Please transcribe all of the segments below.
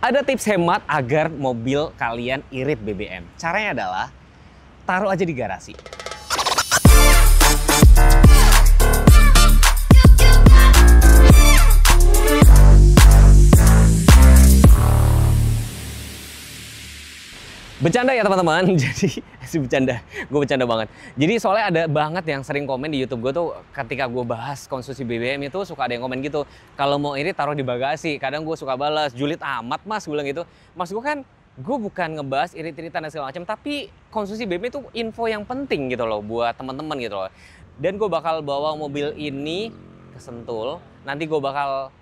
Ada tips hemat agar mobil kalian irit BBM. Caranya adalah taruh aja di garasi. Bercanda ya teman-teman, jadi gue bercanda banget. Jadi soalnya ada banget yang sering komen di YouTube gue tuh ketika gue bahas konsumsi BBM itu suka ada yang komen gitu. Kalau mau irit taruh di bagasi, kadang gue suka balas, julid amat mas, gue bilang gitu. Mas gue kan, gue bukan ngebahas irit-iritan dan segala macam, tapi konsumsi BBM itu info yang penting gitu loh buat teman-teman gitu loh. Dan gue bakal bawa mobil ini ke Sentul, nanti gue bakal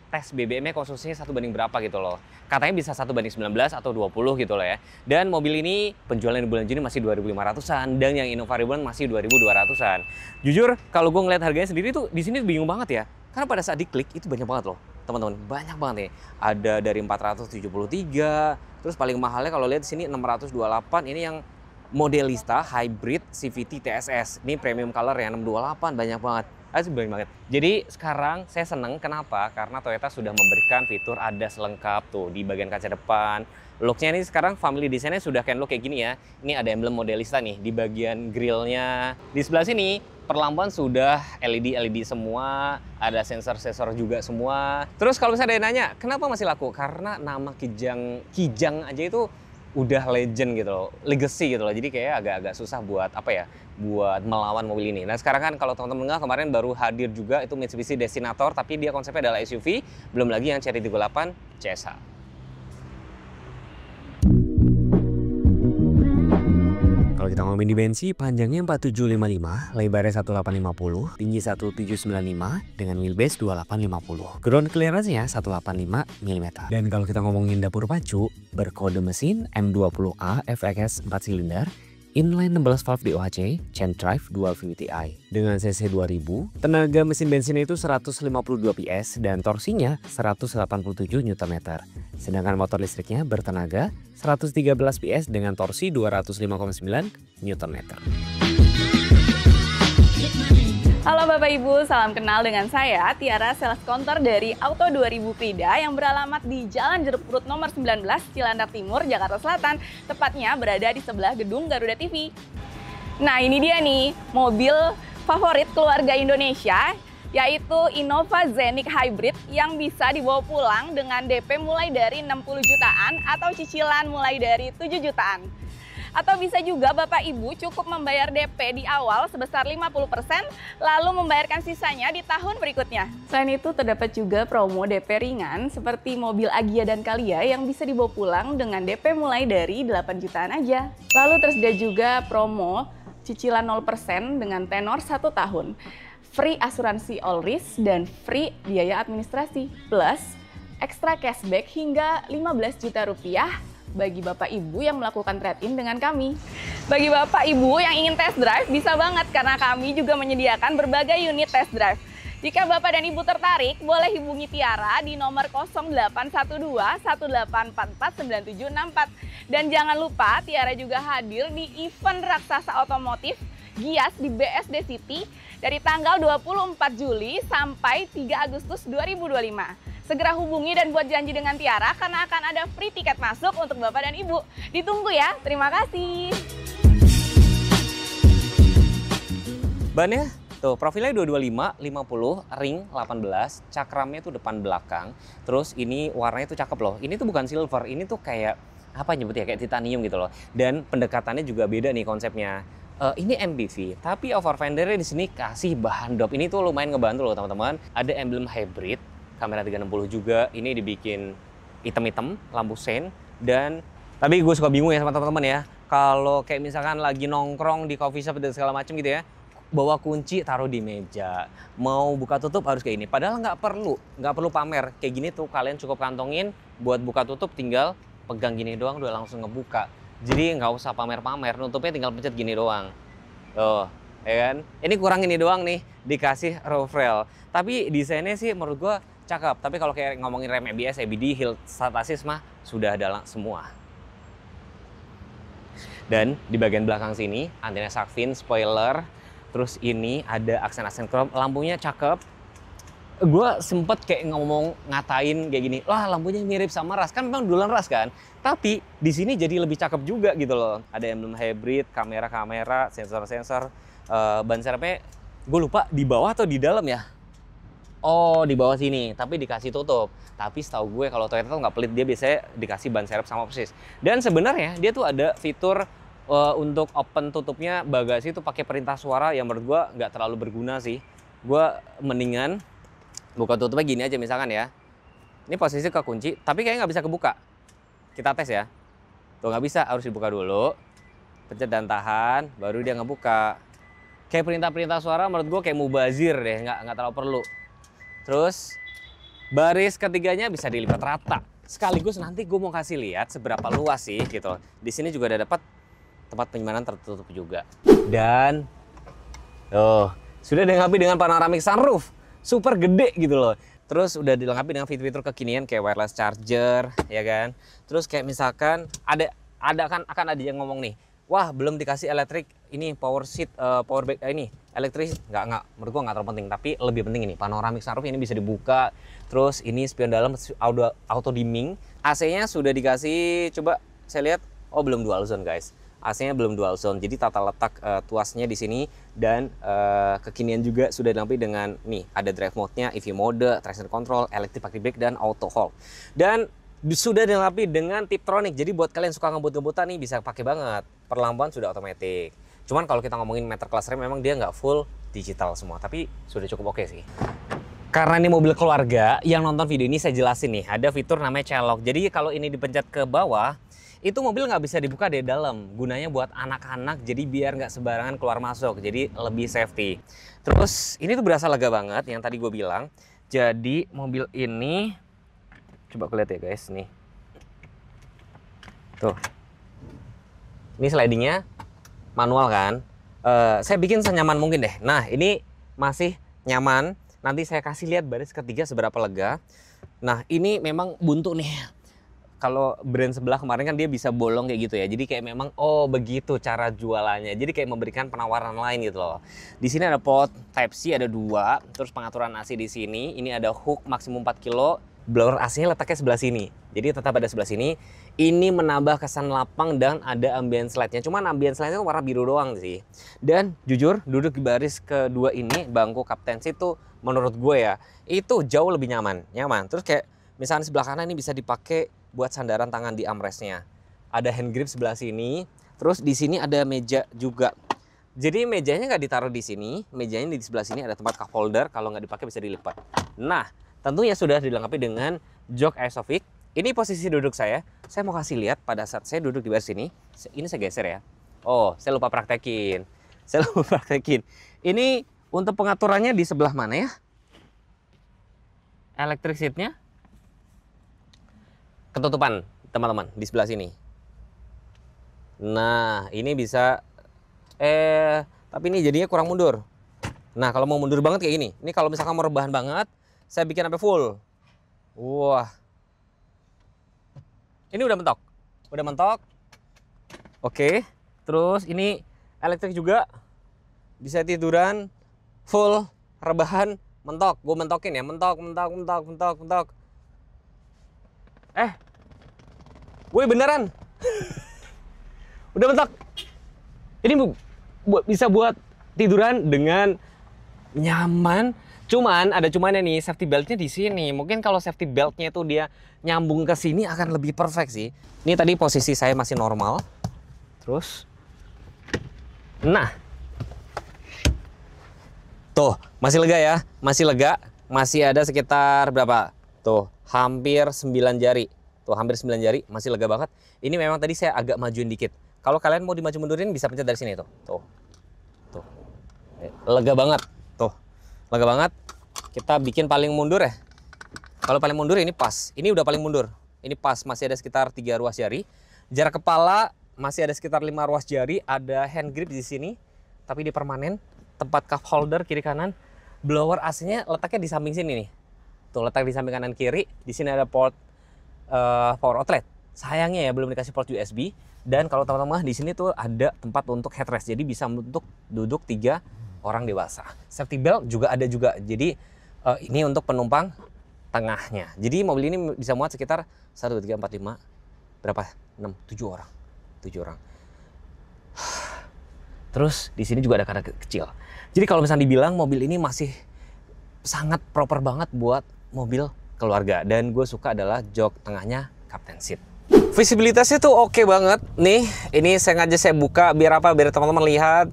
tes BBM-nya konsumsinya 1 banding berapa gitu loh. Katanya bisa 1 banding 19 atau 20 gitu loh ya. Dan mobil ini penjualan di bulan Juni masih 2.500-an dan yang Innova Reborn masih 2.200-an. Jujur kalau gue ngeliat harganya sendiri tuh di sini bingung banget ya. Karena pada saat diklik itu banyak banget loh, teman-teman. Banyak banget nih. Ada dari 473, terus paling mahalnya kalau lihat di sini 628. Ini yang Modelista Hybrid CVT TSS. Ini premium color ya 628, banyak banget. Banyak banget. Jadi sekarang saya seneng kenapa? Karena Toyota sudah memberikan fitur ADAS lengkap tuh di bagian kaca depan. Looknya ini sekarang family desainnya sudah kayak look kayak gini ya. Ini ada emblem Modelista nih di bagian grillnya. Di sebelah sini perlampuan sudah LED semua, ada sensor-sensor juga semua. Terus kalau misalnya ada yang nanya, kenapa masih laku? Karena nama Kijang aja itu udah legend gitu loh, legacy gitu loh. Jadi kayak agak-agak susah buat apa ya, buat melawan mobil ini. Nah sekarang kan kalau teman-teman nggak, kemarin baru hadir juga itu Mitsubishi Destinator, tapi dia konsepnya adalah SUV, belum lagi yang Cherry 38 CSH. Kalau kita ngomongin dimensi, panjangnya 4755, lebarnya 1850, tinggi 1795 dengan wheelbase 2850. Ground clearance-nya 185 mm. Dan kalau kita ngomongin dapur pacu, berkode mesin M20A FX 4 silinder, inline 16 valve DOHC, chain drive dual VVT-i. Dengan cc 2000, tenaga mesin bensinnya itu 152 PS dan torsinya 187 Nm. Sedangkan motor listriknya bertenaga 113 PS dengan torsi 205,9 Nm. Halo Bapak Ibu, salam kenal dengan saya Tiara, sales counter dari Auto 2000 Prida yang beralamat di Jalan Jeruk Purut nomor 19, Cilandak Timur, Jakarta Selatan, tepatnya berada di sebelah gedung Garuda TV. Nah ini dia nih, mobil favorit keluarga Indonesia, yaitu Innova Zeniq Hybrid yang bisa dibawa pulang dengan DP mulai dari 60 jutaan atau cicilan mulai dari 7 jutaan. Atau bisa juga Bapak Ibu cukup membayar DP di awal sebesar 50%, lalu membayarkan sisanya di tahun berikutnya. Selain itu terdapat juga promo DP ringan seperti mobil Agya dan Calia yang bisa dibawa pulang dengan DP mulai dari 8 jutaan aja. Lalu tersedia juga promo cicilan 0% dengan tenor 1 tahun. Free asuransi all risk dan free biaya administrasi. Plus ekstra cashback hingga 15 juta rupiah bagi Bapak Ibu yang melakukan trade-in dengan kami. Bagi Bapak Ibu yang ingin test drive bisa banget karena kami juga menyediakan berbagai unit test drive. Jika Bapak dan Ibu tertarik, boleh hubungi Tiara di nomor 0812 1844 9764. Dan jangan lupa Tiara juga hadir di event raksasa otomotif Gias di BSD City dari tanggal 24 Juli sampai 3 Agustus 2025. Segera hubungi dan buat janji dengan Tiara karena akan ada free tiket masuk untuk Bapak dan Ibu. Ditunggu ya, terima kasih. Bannya tuh profilnya 225, 50, ring 18, cakramnya tuh depan belakang. Terus ini warnanya tuh cakep loh. Ini tuh bukan silver, ini tuh kayak apa nyebutnya, kayak titanium gitu loh. Dan pendekatannya juga beda nih konsepnya. Ini MPV, tapi over fendernya di sini kasih bahan dop. Ini tuh lumayan ngebantu loh teman-teman. Ada emblem hybrid, kamera 360 juga. Ini dibikin hitam-hitam, lampu sein. Dan tapi gue suka bingung ya sama teman-teman ya. Kalau kayak misalkan lagi nongkrong di coffee shop dan segala macam gitu ya, bawa kunci taruh di meja. Mau buka tutup harus kayak ini. Padahal nggak perlu pamer. Kayak gini tuh kalian cukup kantongin buat buka tutup, tinggal pegang gini doang udah langsung ngebuka. Jadi nggak usah pamer-pamer, nutupnya tinggal pencet gini doang. Tuh, ya kan? Ini kurang ini doang nih, dikasih roof rail. Tapi desainnya sih menurut gue cakep. Tapi kalau kayak ngomongin rem ABS, ABD, hill start assist mah sudah ada semua. Dan di bagian belakang sini, antena shark fin, spoiler. Terus ini ada aksen-aksen chrome, lampunya cakep. gue sempet kayak ngatain kayak gini, wah lampunya mirip sama Ras, kan memang duluan Ras kan, tapi di sini jadi lebih cakep juga gitu loh. Ada emblem hybrid, kamera, sensor, ban serepnya gue lupa di bawah atau di dalam ya. Oh, di bawah sini, tapi dikasih tutup. Tapi setahu gue kalau Toyota tuh nggak pelit, dia biasanya dikasih ban serep sama persis. Dan sebenarnya dia tuh ada fitur untuk open tutupnya bagasi itu pakai perintah suara yang menurut gue nggak terlalu berguna sih. Gue mendingan buka tutupnya gini aja misalkan ya. Ini posisi kekunci, tapi kayaknya nggak bisa kebuka. Kita tes ya. Tuh nggak bisa, harus dibuka dulu. Pencet dan tahan, baru dia ngebuka. Kayak perintah-perintah suara menurut gue kayak mubazir deh, nggak terlalu perlu. Terus baris ketiganya bisa dilipat rata. Sekaligus nanti gue mau kasih lihat seberapa luas sih gitu. Di sini juga ada dapat tempat penyimpanan tertutup juga. Dan sudah dilengkapi dengan panoramic sunroof. Super gede gitu loh. Terus udah dilengkapi dengan fitur-fitur kekinian kayak wireless charger, ya kan. Terus kayak misalkan akan ada yang ngomong nih, wah belum dikasih elektrik ini power seat, power back ini elektris nggak menurut gua nggak terlalu penting, tapi lebih penting ini panoramic sunroof ini bisa dibuka. Terus ini spion dalam auto dimming, AC-nya sudah dikasih, coba saya lihat, oh belum dual zone guys. AC-nya belum dual zone, jadi tata letak tuasnya di sini dan kekinian juga sudah dilengkapi dengan nih ada drive mode-nya, EV mode, traction control, electric parking brake dan auto hold. Dan sudah dilengkapi dengan Tiptronic, jadi buat kalian suka ngebut-ngebutan nih bisa pakai banget. Perlampuan sudah otomatis. Cuman kalau kita ngomongin meter class rem memang dia nggak full digital semua, tapi sudah cukup oke sih. Karena ini mobil keluarga, yang nonton video ini saya jelasin nih, ada fitur namanya child lock. Jadi kalau ini dipencet ke bawah, itu mobil nggak bisa dibuka dari dalam. Gunanya buat anak-anak, jadi biar nggak sembarangan keluar masuk, jadi lebih safety. Terus ini tuh berasa lega banget yang tadi gue bilang. Jadi mobil ini, coba lihat ya guys, nih. Tuh. Ini slidingnya manual kan. Saya bikin senyaman mungkin deh. Nah ini masih nyaman. Nanti saya kasih lihat baris ketiga seberapa lega. Nah ini memang buntu nih. Kalau brand sebelah kemarin kan dia bisa bolong kayak gitu ya. Jadi kayak memang oh begitu cara jualannya. Jadi kayak memberikan penawaran lain gitu loh. Di sini ada port Type C ada 2, terus pengaturan AC di sini. Ini ada hook maksimum 4 kilo. Blower AC-nya letaknya sebelah sini. Jadi tetap ada sebelah sini. Ini menambah kesan lapang dan ada ambience light-nya. Cuman ambience light-nya warna biru doang sih. Dan jujur duduk di baris kedua ini bangku kapten seat itu menurut gue ya itu jauh lebih nyaman. Terus kayak misalnya sebelah kanan ini bisa dipakai buat sandaran tangan di armrest-nya. Ada hand grip sebelah sini. Terus di sini ada meja juga. Jadi mejanya nggak ditaruh di sini, mejanya di sebelah sini ada tempat cup holder. Kalau nggak dipakai bisa dilipat. Nah, tentunya sudah dilengkapi dengan jok Isofix. Ini posisi duduk saya. Saya mau kasih lihat pada saat saya duduk di baris ini. Ini saya geser ya. Oh, saya lupa praktekin. Ini untuk pengaturannya di sebelah mana ya? Electric seat-nya ketutupan teman-teman di sebelah sini. Nah ini bisa tapi ini jadinya kurang mundur. Nah kalau mau mundur banget kayak gini, ini kalau misalkan mau rebahan banget saya bikin sampai full. Wah ini udah mentok. Oke, terus ini elektrik juga, bisa tiduran full, rebahan mentok. Gue mentokin ya, mentok. Gue beneran udah mentok. Ini bisa buat tiduran dengan nyaman. Cuman ada cumannya nih, safety beltnya di sini. Mungkin kalau safety beltnya itu dia nyambung ke sini akan lebih perfect sih. Ini tadi posisi saya masih normal. Terus, nah, tuh masih lega ya, masih ada sekitar berapa? Tuh hampir 9 jari. Masih lega banget. Ini memang tadi saya agak majuin dikit. Kalau kalian mau dimaju mundurin bisa pencet dari sini tuh. Lega banget. Kita bikin paling mundur ya. Kalau paling mundur ini pas. Ini udah paling mundur. Ini pas, masih ada sekitar 3 ruas jari. Jarak kepala masih ada sekitar 5 ruas jari. Ada hand grip di sini, tapi di permanen. Tempat cup holder kiri kanan. Blower AC-nya letaknya di samping sini nih. Tuh letak di samping kanan kiri. Di sini ada port power outlet. Sayangnya ya belum dikasih port USB. Dan kalau teman-teman di sini tuh ada tempat untuk headrest. Jadi bisa untuk duduk 3 orang dewasa. Safety belt juga ada juga. Jadi Ini untuk penumpang tengahnya. Jadi mobil ini bisa muat sekitar 1, 2, 3, 4, 5, berapa? 6, 7 orang. 7 orang. Terus di sini juga ada kanan kecil. Jadi kalau misalnya dibilang mobil ini masih sangat proper banget buat mobil keluarga. Dan gue suka adalah jok tengahnya captain seat. Visibilitasnya tuh oke banget. Nih, ini sengaja saya buka biar apa? Biar teman-teman lihat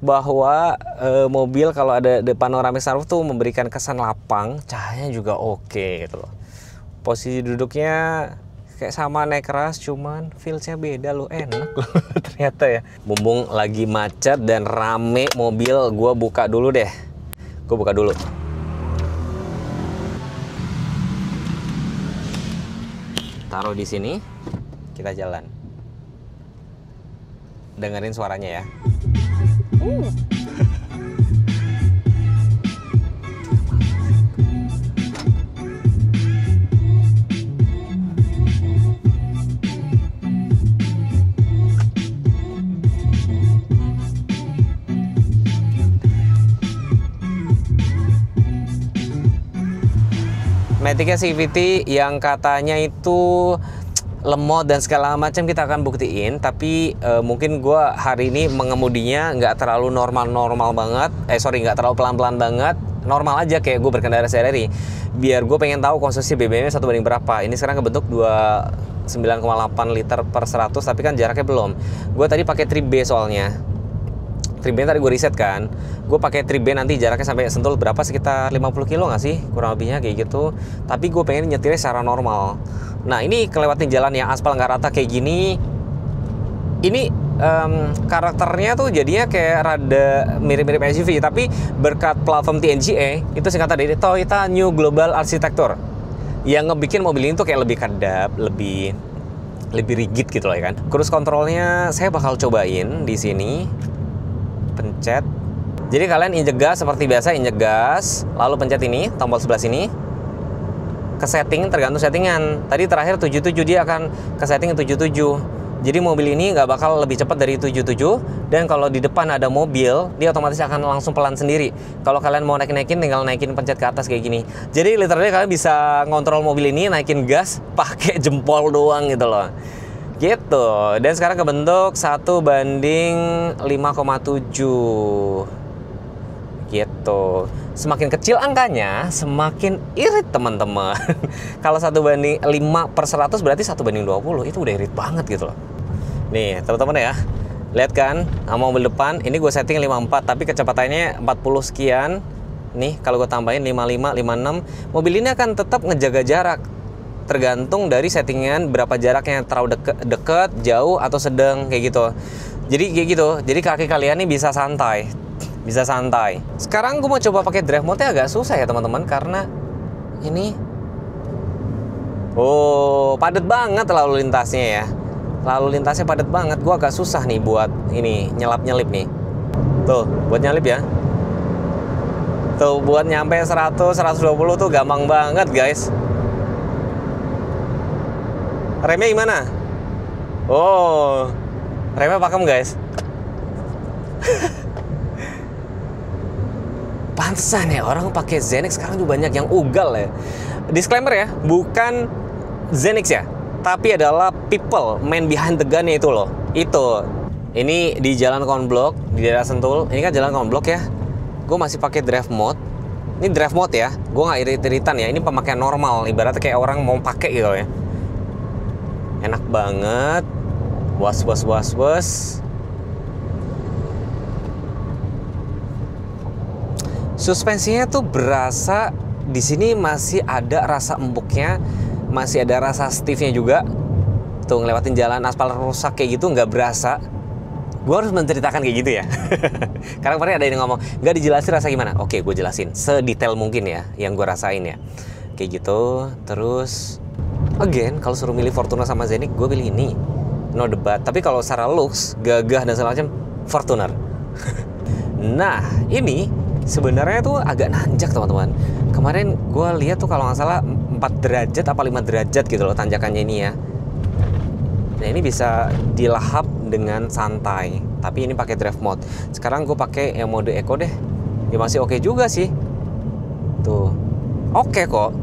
bahwa mobil kalau ada panoramic sunroof tuh memberikan kesan lapang, cahayanya juga oke gitu loh. Posisi duduknya kayak sama naik keras, cuman feelsnya beda loh, enak loh ternyata ya. Mumpung lagi macet dan rame mobil, gue buka dulu deh. Gue buka dulu. Taruh di sini, kita jalan. Dengerin suaranya ya. Matic CVT yang katanya itu lemot dan segala macam kita akan buktiin, tapi mungkin gue hari ini mengemudinya nggak terlalu normal banget, nggak terlalu pelan-pelan banget, normal aja kayak gue berkendara sehari-hari, biar gue pengen tahu konsumsi BBM-nya 1 banding berapa. Ini sekarang kebentuk 29,8 liter per 100, tapi kan jaraknya belum. Gue tadi pakai trip B soalnya. Trip B tadi gue riset kan, gue pakai trip B nanti jaraknya sampai Sentul berapa, sekitar 50 kilo nggak sih kurang lebihnya kayak gitu. Tapi gue pengen nyetirnya secara normal. Nah ini kelewatin jalan yang aspal nggak rata kayak gini, ini karakternya tuh jadinya kayak rada mirip-mirip SUV, tapi berkat platform TNGA itu singkatan dari Toyota New Global Architecture yang ngebikin mobil ini tuh kayak lebih kedap, lebih rigid gitu loh ya kan. Cruise controlnya saya bakal cobain di sini. Pencet. Jadi kalian injek gas seperti biasa, injek gas, lalu pencet ini, tombol sebelah sini. Ke setting, tergantung settingan. Tadi terakhir 77, dia akan ke setting 77. Jadi mobil ini nggak bakal lebih cepat dari 77. Dan kalau di depan ada mobil, dia otomatis akan langsung pelan sendiri. Kalau kalian mau naikin, tinggal naikin pencet ke atas kayak gini. Jadi literally kalian bisa ngontrol mobil ini, naikin gas pakai jempol doang gitu loh. Gitu. Dan sekarang kebentuk 1 banding 5,7 gitu. Semakin kecil angkanya semakin irit teman-teman. Kalau 1 banding 5 per 100 berarti 1 banding 20. Itu udah irit banget gitu loh. Nih teman-teman ya, lihat kan sama mobil depan ini gue setting 54, tapi kecepatannya 40 sekian. Nih kalau gue tambahin 55, 56, mobil ini akan tetap ngejaga jarak, tergantung dari settingan berapa jaraknya, terlalu deket, jauh, atau sedang kayak gitu. Jadi kayak gitu. Jadi kaki kalian nih bisa santai, Sekarang gue mau coba pakai drive mode-nya agak susah ya teman-teman, karena ini padat banget lalu lintasnya ya. Lalu lintasnya padat banget. Gue agak susah nih buat ini nyelip nih. Tuh, buat nyelip ya. Tuh, buat nyampe 100, 120 tuh gampang banget guys. Remnya gimana? Oh, remnya pakem guys. Pantesan ya orang pakai Zenix sekarang juga banyak yang ugal ya. Disclaimer ya, bukan Zenix ya, tapi adalah people man behind the gun-nya itu loh. Itu. Ini di jalan konblok di daerah Sentul. Ini kan jalan konblok ya. Gue masih pakai drive mode. Ini drive mode ya. Gue nggak irit-iritan ya. Ini pemakaian normal. Ibaratnya kayak orang mau pakai gitu ya. Enak banget, was. Suspensinya tuh berasa di sini masih ada rasa empuknya, masih ada rasa stiffnya juga. Tuh ngelewatin jalan aspal rusak kayak gitu nggak berasa. Gue harus menceritakan kayak gitu ya. Karena kemarin ada yang ngomong nggak dijelasin rasa gimana. Oke, gue jelasin sedetail mungkin ya yang gue rasain ya. Kayak gitu. Terus again, kalau suruh milih Fortuner sama Zenix, gue pilih ini. No debat. Tapi kalau secara looks, gagah dan segala macam, Fortuner. Nah, ini sebenarnya tuh agak nanjak teman-teman. Kemarin gue lihat tuh kalau nggak salah 4 derajat apa 5 derajat gitu loh tanjakannya ini ya. Nah ini bisa dilahap dengan santai. Tapi ini pakai drive mode. Sekarang gue pakai yang mode eco deh. Ya masih oke juga sih. Tuh. Oke kok.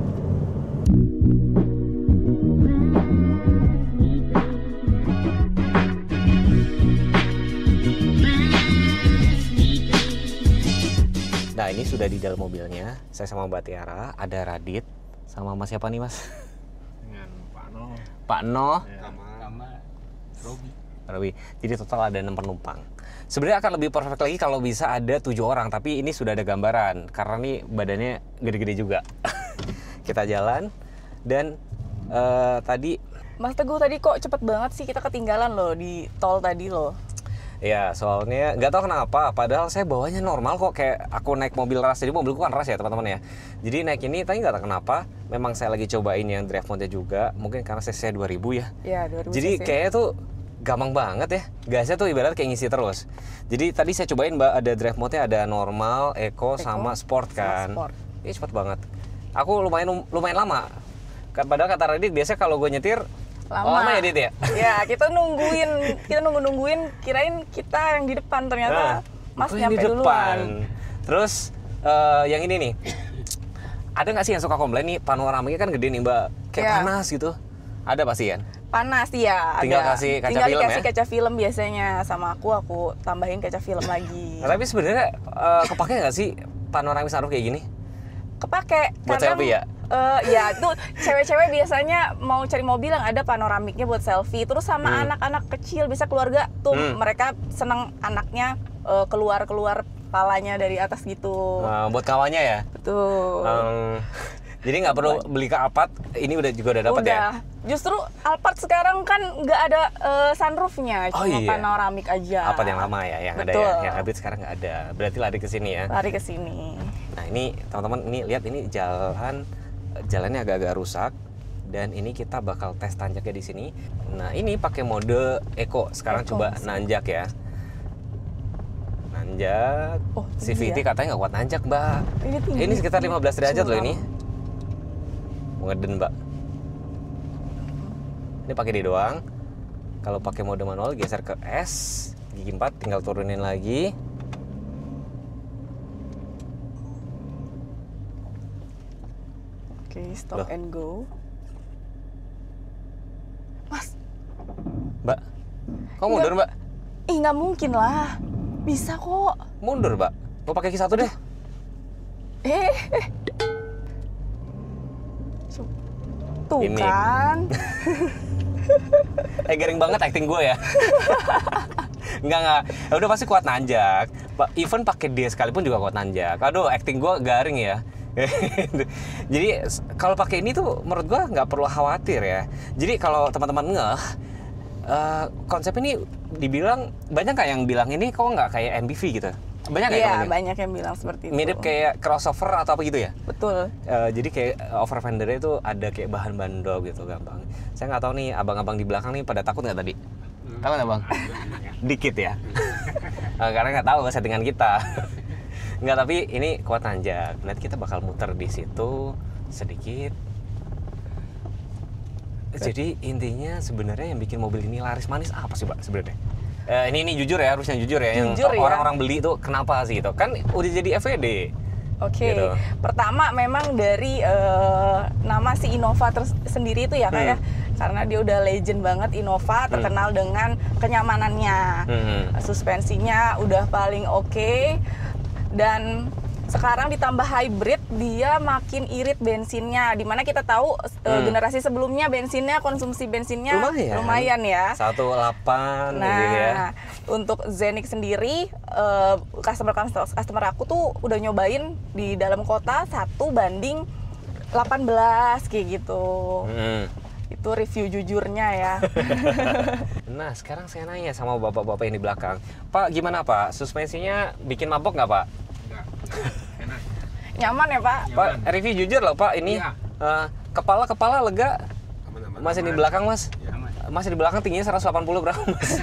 Nah, ini sudah di dalam mobilnya. Saya sama Mbak Tiara, ada Radit, sama Mas siapa nih, Mas? Dengan Pak No. Pak No, Sama Robi. Robi. Jadi total ada 6 penumpang. Sebenarnya akan lebih perfect lagi kalau bisa ada 7 orang, tapi ini sudah ada gambaran karena nih badannya gede-gede juga. Kita jalan dan tadi Mas Teguh, tadi kok cepet banget sih, kita ketinggalan loh di tol tadi loh. ya soalnya nggak tahu kenapa, padahal saya bawanya normal kok, kayak aku naik mobil ras, jadi mobilku kan ras ya teman-teman ya. Jadi naik ini tadi nggak tahu kenapa, memang saya lagi cobain yang drive mode juga, mungkin karena cc 2000 ya. Ya, 2000 Jadi cc. kayaknya tuh gampang banget ya, gasnya tuh ibarat kayak ngisi terus. Jadi tadi saya cobain Mbak, ada drive mode-nya ada normal, eco, sama sport kan. sport. Ini cepet banget. Aku lumayan lama. Padahal kata Radit biasanya kalau gue nyetir lama ya Dit ya? Ya, kita nungguin, kirain kita yang di depan, ternyata Mas aku yang nyampe di duluan. depan. Terus yang ini nih, ada nggak sih yang suka komplain nih panoramiknya kan gede nih Mbak, kayak Iya. panas gitu? Ada pasti kan? Panas ya. Tinggal ada. kasih kaca Tinggal film dikasih ya? kaca film biasanya sama aku tambahin kaca film lagi. Nah, tapi sebenarnya kepake nggak sih panoramik sunroof kayak gini? Kepake. Buat kadang, selfie ya? Ya itu cewek-cewek biasanya mau cari mobil yang ada panoramiknya buat selfie. Terus sama anak-anak kecil, bisa keluarga tuh mereka seneng anaknya keluar palanya dari atas gitu. Buat kawannya ya? Betul. Jadi nggak perlu beli ke Alphard, ini juga udah dapat ya? Justru Alphard sekarang kan nggak ada sunroofnya, Oh cuma iya. panoramik aja. Alphard yang lama ya, yang ada Betul. ya, yang hybrid sekarang nggak ada. Berarti lari ke sini ya. Lari ke sini. Nah ini teman-teman, ini lihat ini jalannya agak-agak rusak. Dan ini kita bakal tes tanjaknya di sini. Nah ini pakai mode eco. Sekarang Eco, coba sih. nanjak ya. Nanjak. Oh, CVT tinggi ya? katanya nggak kuat nanjak Mbak. Ini tinggi. Ini sekitar 15 derajat loh Curam. ini. Ngeden Mbak. Ini pakai D doang. Kalau pakai mode manual geser ke S, gigi 4 tinggal turunin lagi. Oke, stop Loh. and go. Mas, Mbak. Kok mundur Mbak? ih nggak mungkin lah. Bisa kok. Mundur Mbak. Mau pakai Q1 deh. Eh. Tuh Ini. kan. Garing banget acting gue ya. Enggak. Ya udah pasti kuat nanjak. Even pakai D sekalipun juga kuat nanjak. Aduh, acting gue garing ya. Jadi kalau pakai ini tuh menurut gue nggak perlu khawatir ya. Jadi kalau teman-teman konsep ini dibilang banyak nggak yang bilang ini kok nggak kayak MPV gitu? Banyak nggak yang Iya, ngomongin? banyak yang bilang seperti itu. Mirip kayak crossover atau apa gitu ya? Betul. Jadi kayak over fendernya itu ada kayak bahan bandol gitu gampang. Saya nggak tahu nih abang-abang di belakang nih pada takut nggak tadi? Tahu nggak bang? Dikit ya. Karena nggak tahu settingan kita. Nggak, tapi ini kuat nanjak. Nanti kita bakal muter di situ sedikit. Jadi intinya sebenarnya yang bikin mobil ini laris manis apa sih Pak sebenarnya? Ini jujur ya, harusnya jujur ya. Jujur yang ya. orang-orang beli itu kenapa sih gitu? Kan udah jadi FVD. Oke, Gitu. pertama memang dari nama si Innova sendiri itu ya Kak ya, karena dia udah legend banget. Innova terkenal dengan kenyamanannya, suspensinya udah paling oke, dan sekarang ditambah hybrid, dia makin irit bensinnya. Dimana kita tahu generasi sebelumnya bensinnya, konsumsi bensinnya lumayan ya. 1.8 Nah, gitu ya. untuk Zenik sendiri, customer aku tuh udah nyobain di dalam kota 1:18 kayak gitu. Itu review jujurnya ya. Nah, sekarang saya nanya sama bapak-bapak yang di belakang. Pak, gimana Pak? Suspensinya bikin mabok nggak Pak? Enggak. Enak. Nyaman ya Pak? Pak, review jujur loh Pak. Ini Iya. kepala lega. Aman-aman. Masih di belakang Mas? Ya, aman. Masih di belakang tingginya 180 berapa Mas?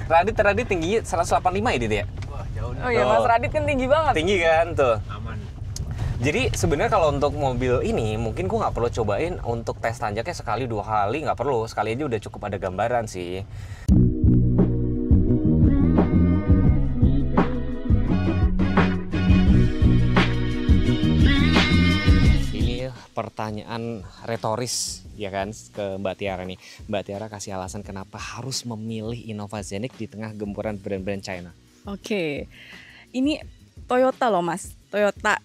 Radit tingginya 185 ya Dit ya? Wah, jauh nih. Oh iya, Mas Radit kan tinggi banget. Tinggi kan tuh. Aman. Jadi sebenarnya kalau untuk mobil ini mungkin gua nggak perlu cobain untuk tes tanjaknya sekali 2 kali, nggak perlu, sekali aja udah cukup ada gambaran sih. pertanyaan retoris ya kan ke Mbak Tiara nih. Mbak Tiara kasih alasan kenapa harus memilih Innova Zenix di tengah gempuran brand-brand China. Oke, ini Toyota loh Mas. Toyota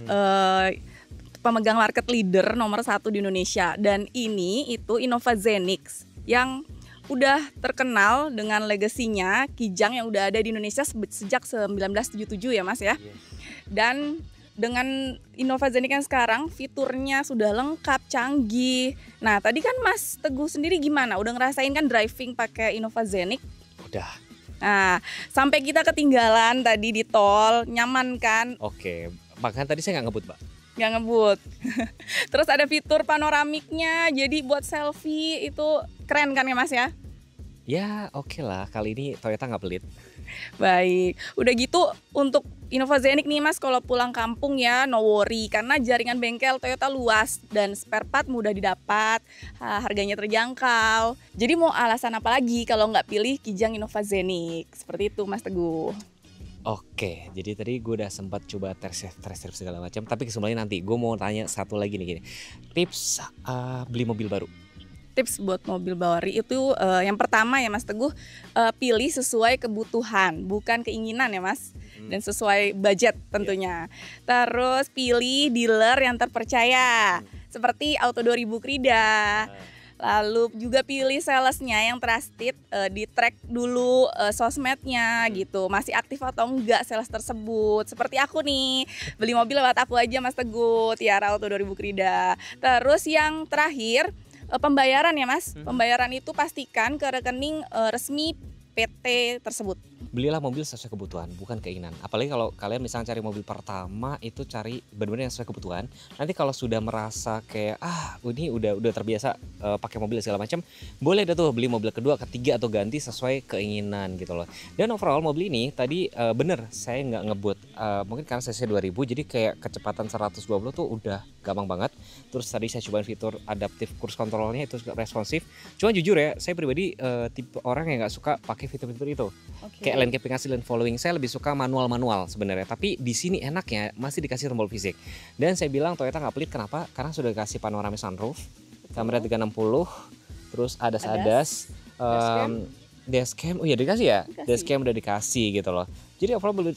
pemegang market leader nomor 1 di Indonesia. Dan ini itu Innova Zenix yang udah terkenal dengan legasinya Kijang yang udah ada di Indonesia sejak 1977 ya Mas ya. Dan dengan Innova Zenix yang sekarang fiturnya sudah lengkap, canggih. Nah tadi kan Mas Teguh sendiri gimana? Udah ngerasain kan driving pakai Innova Zenix? Udah. Nah sampai kita ketinggalan tadi di tol, nyaman kan? Oke, bahkan tadi saya nggak ngebut Mbak. Nggak ngebut. Terus ada fitur panoramiknya, jadi buat selfie itu keren kan ya Mas ya? Ya oke lah, kali ini Toyota nggak pelit. Baik, udah gitu untuk Innova Zenix nih Mas, kalau pulang kampung ya no worry karena jaringan bengkel Toyota luas dan spare part mudah didapat, harganya terjangkau. Jadi mau alasan apa lagi kalau nggak pilih Kijang Innova Zenix? Seperti itu Mas Teguh. Oke, jadi tadi gue udah sempat coba test drive segala macam, tapi kesemuanya nanti. Gue mau tanya satu lagi nih gini, tips beli mobil baru. Tips buat mobil baru itu yang pertama ya Mas Teguh, pilih sesuai kebutuhan bukan keinginan ya Mas, dan sesuai budget tentunya. Terus pilih dealer yang terpercaya seperti Auto 2000 Krida. Lalu juga pilih salesnya yang trusted, di track dulu sosmednya gitu, masih aktif atau enggak sales tersebut. Seperti aku nih, beli mobil lewat aku aja Mas Teguh, Tiara Auto 2000 Krida. Terus yang terakhir pembayaran ya Mas, pembayaran itu pastikan ke rekening resmi PT tersebut. Belilah mobil sesuai kebutuhan, bukan keinginan. Apalagi kalau kalian misalnya cari mobil pertama itu cari benar-benar yang sesuai kebutuhan. Nanti kalau sudah merasa kayak ini udah terbiasa pakai mobil segala macam, boleh deh tuh beli mobil kedua, ketiga atau ganti sesuai keinginan gitu loh. Dan overall mobil ini tadi bener saya nggak ngebut. Mungkin karena cc 2000 jadi kayak kecepatan 120 tuh udah gampang banget. Terus tadi saya cobain fitur adaptive cruise controlnya itu responsif. Cuma jujur ya, saya pribadi tipe orang yang nggak suka pakai fitur-fitur itu. Kayak lane keeping assist, lane following, saya lebih suka manual sebenarnya. Tapi di sini enaknya masih dikasih tombol fisik. Dan saya bilang Toyota nggak pelit, kenapa? Karena sudah dikasih panoramic sunroof, kamera 360, terus ADAS, dashcam, oh iya dikasih ya, dashcam udah dikasih gitu loh. Jadi overall belum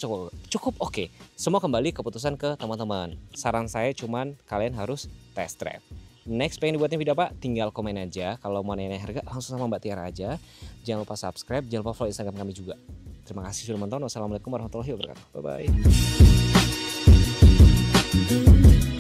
cukup oke. Semua kembali keputusan ke teman-teman. Saran saya cuman kalian harus test drive. Next pengen dibuatnya video apa? Tinggal komen aja. Kalau mau nanya harga langsung sama Mbak Tiara aja. Jangan lupa subscribe, jangan lupa follow Instagram kami juga. Terima kasih sudah menonton. Wassalamualaikum warahmatullahi wabarakatuh. Bye bye.